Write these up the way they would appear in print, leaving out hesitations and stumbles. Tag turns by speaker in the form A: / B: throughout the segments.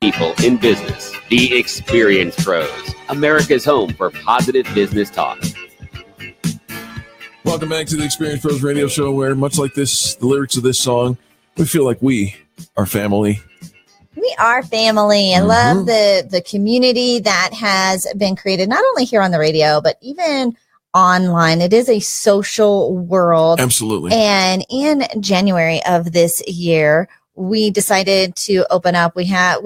A: People in business. The Experience Pros, America's home for positive business talk.
B: Welcome back to the Experience Pros radio show, where much like this, the lyrics of this song, we feel like we are family.
C: We are family. I love the community that has been created, not only here on the radio, but even online. It is a social world.
B: Absolutely.
C: And in January of this year, we decided to open up. We had a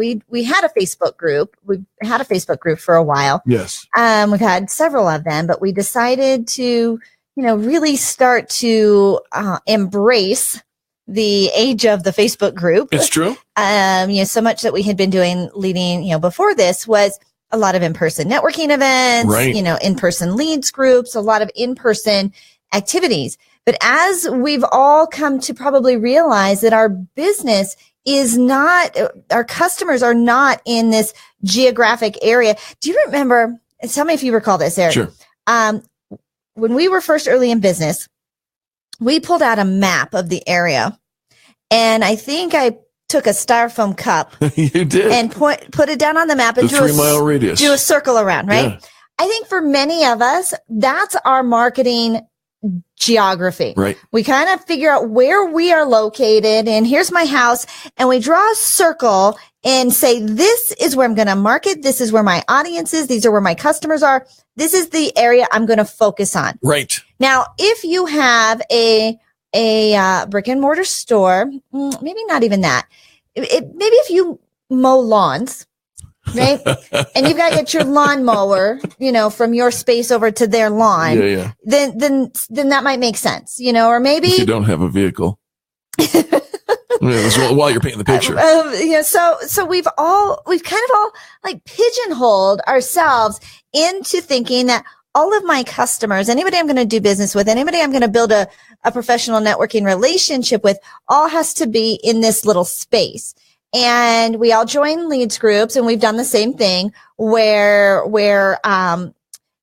C: Facebook group. We've had a Facebook group for a while.
B: Yes.
C: We've had several of them, but we decided to, really start to embrace the age of the Facebook group.
B: It's true.
C: So much that we had been doing leading, before this was a lot of in-person networking events,
B: right.
C: In-person leads groups, a lot of in-person activities. But as we've all come to probably realize that our business is not, our customers are not in this geographic area. Do you remember, tell me if you recall this, Eric.
B: Sure.
C: When we were first early in business, we pulled out a map of the area. And I think I took a styrofoam cup.
B: You did.
C: And put it down on the map and
B: the 3 mile radius.
C: Do a circle around, right?
B: Yeah.
C: I think for many of us, that's our marketing geography.
B: Right.
C: We kind of figure out where we are located, and here's my house, and we draw a circle and say, this is where I'm going to market. This is where my audience is. These are where my customers are. This is the area I'm going to focus on.
B: Right.
C: Now, if you have a brick and mortar store, maybe not even that. Maybe if you mow lawns, right? And you've got to get your lawnmower, from your space over to their lawn.
B: Yeah.
C: Then that might make sense, or maybe
B: if you don't have a vehicle. While you're painting the picture.
C: So we've kind of all like pigeonholed ourselves into thinking that all of my customers, anybody I'm going to do business with, anybody I'm going to build a professional networking relationship with, all has to be in this little space. And we all join leads groups, and we've done the same thing where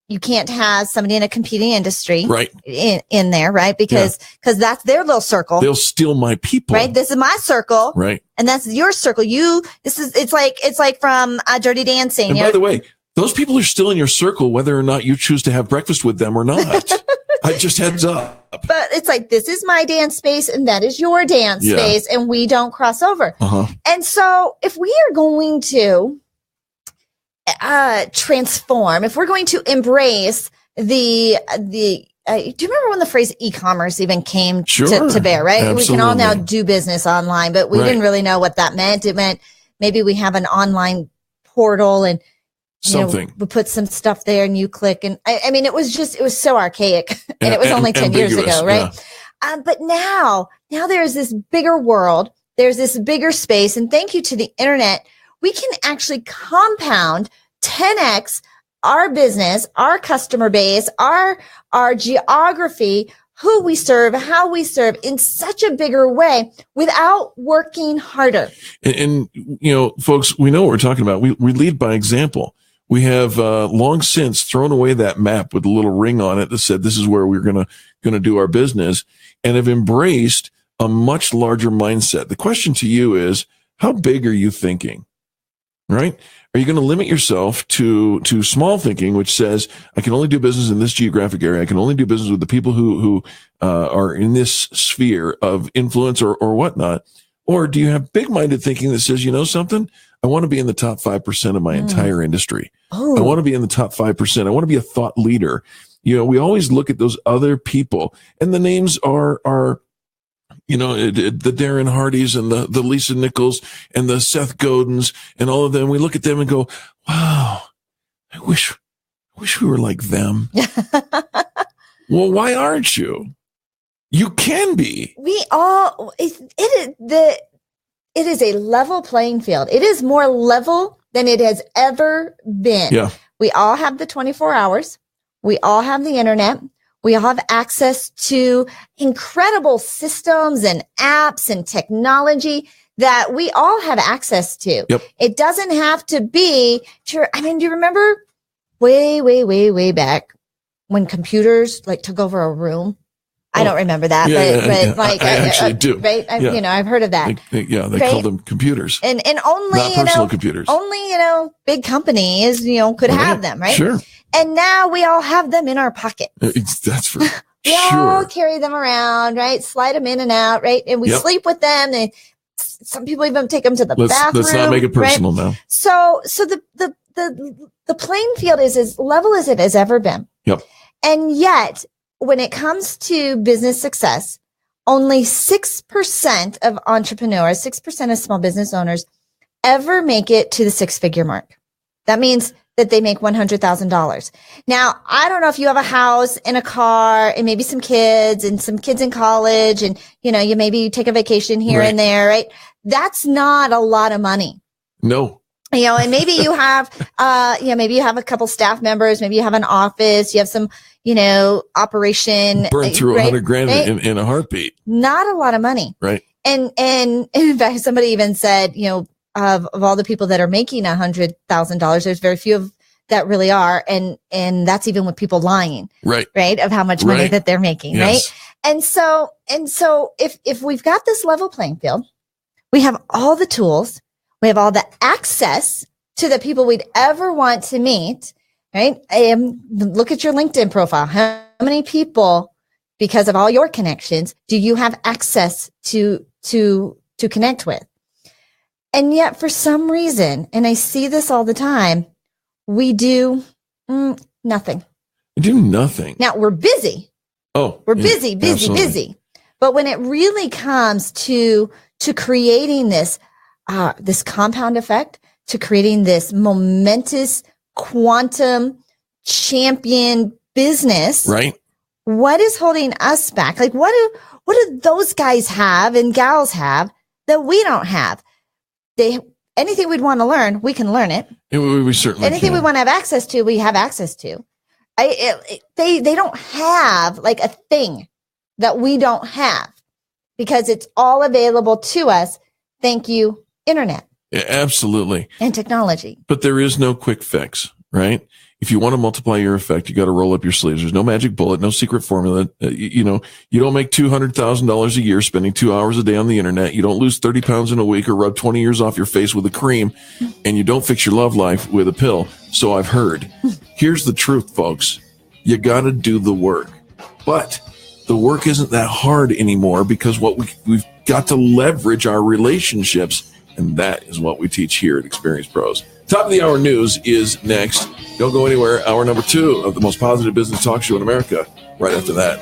C: you can't have somebody in a competing industry
B: right
C: in there, right? Because that's their little circle.
B: They'll steal my people.
C: Right. This is my circle.
B: Right.
C: And that's your circle. It's like from Dirty Dancing.
B: And by the way, those people are still in your circle, whether or not you choose to have breakfast with them or not. I just heads up.
C: But it's like, this is my dance space and that is your dance space, and we don't cross over. And so if we are going to transform, if we're going to embrace do you remember when the phrase e-commerce even came to bear, right?
B: Absolutely.
C: We can all now do business online, but we didn't really know what that meant. It meant maybe we have an online portal and
B: something.
C: We put some stuff there and you click. And I mean, it was so archaic, and it was only 10 years ago, right? Yeah. But now there's this bigger world. There's this bigger space. And thank you to the internet, we can actually compound 10x our business, our customer base, our geography, who we serve, how we serve in such a bigger way without working harder.
B: And folks, we know what we're talking about. We lead by example. We have long since thrown away that map with a little ring on it that said this is where we're gonna do our business, and have embraced a much larger mindset. The question to you is, how big are you thinking? Right? Are you going to limit yourself to small thinking, which says, I can only do business in this geographic area. I can only do business with the people who are in this sphere of influence or whatnot? Or do you have big-minded thinking that says, something? I want to be in the top 5% of my entire industry. I want to be in the top 5%. I want to be a thought leader. We always look at those other people, and the names are the Darren Hardys and the Lisa Nichols and the Seth Godins and all of them. We look at them and go, wow, I wish we were like them. Well, why aren't you? You can be. It
C: is a level playing field. It is more level than it has ever been.
B: Yeah.
C: We all have the 24 hours. We all have the internet. We all have access to incredible systems and apps and technology that we all have access to.
B: Yep.
C: It doesn't have to be true. I mean, do you remember way, way, way, way back when computers took over a room? I don't remember that, but like
B: I actually do.
C: Right? I've heard of that.
B: They
C: right?
B: call them computers,
C: and only
B: not personal computers.
C: Only big companies could have them, right?
B: Sure.
C: And now we all have them in our pocket.
B: That's for
C: we all carry them around, right? Slide them in and out, right? And we sleep with them. And some people even take them to the bathroom.
B: Let's not make it personal
C: right?
B: now.
C: So the playing field is as level as it has ever been.
B: Yep.
C: And yet, when it comes to business success, only 6% of entrepreneurs, 6% of small business owners ever make it to the 6-figure mark. That means that they make $100,000. Now, I don't know if you have a house and a car and maybe some kids in college and, you maybe take a vacation here and there, right? That's not a lot of money.
B: No.
C: And maybe you have, maybe you have a couple staff members, maybe you have an office, you have some, operation.
B: Burn through $100,000 in a heartbeat.
C: Not a lot of money.
B: Right.
C: And in fact, somebody even said, of all the people that are making $100,000, there's very few that really are. And that's even with people lying. Right. Right. Of how much money that they're making. Yes. Right. And so if we've got this level playing field, we have all the tools, we have all the access to the people we'd ever want to meet, right? Look at your LinkedIn profile. How many people, because of all your connections, do you have access to connect with? And yet for some reason, and I see this all the time, we do nothing.
B: We do nothing.
C: Now we're busy. We're busy. But when it really comes to creating this compound effect, to creating this momentous quantum champion business,
B: right?
C: What is holding us back? Like what do those guys have and gals have that we don't have? Anything we'd want to learn, we can learn it.
B: We certainly
C: anything we want to have access to, we have access to. They don't have like a thing that we don't have because it's all available to us. Thank you, internet.
B: Yeah, absolutely.
C: And technology.
B: But there is no quick fix, right? If you want to multiply your effect, you got to roll up your sleeves. There's no magic bullet, no secret formula. You don't make $200,000 a year spending 2 hours a day on the internet. You don't lose 30 pounds in a week or rub 20 years off your face with a cream, and you don't fix your love life with a pill. So I've heard. Here's the truth, folks. You got to do the work. But the work isn't that hard anymore because we've got to leverage our relationships, and that is what we teach here at Experience Pros. Top of the hour news is next. Don't go anywhere. Hour number 2 of the most positive business talk show in America. Right after that.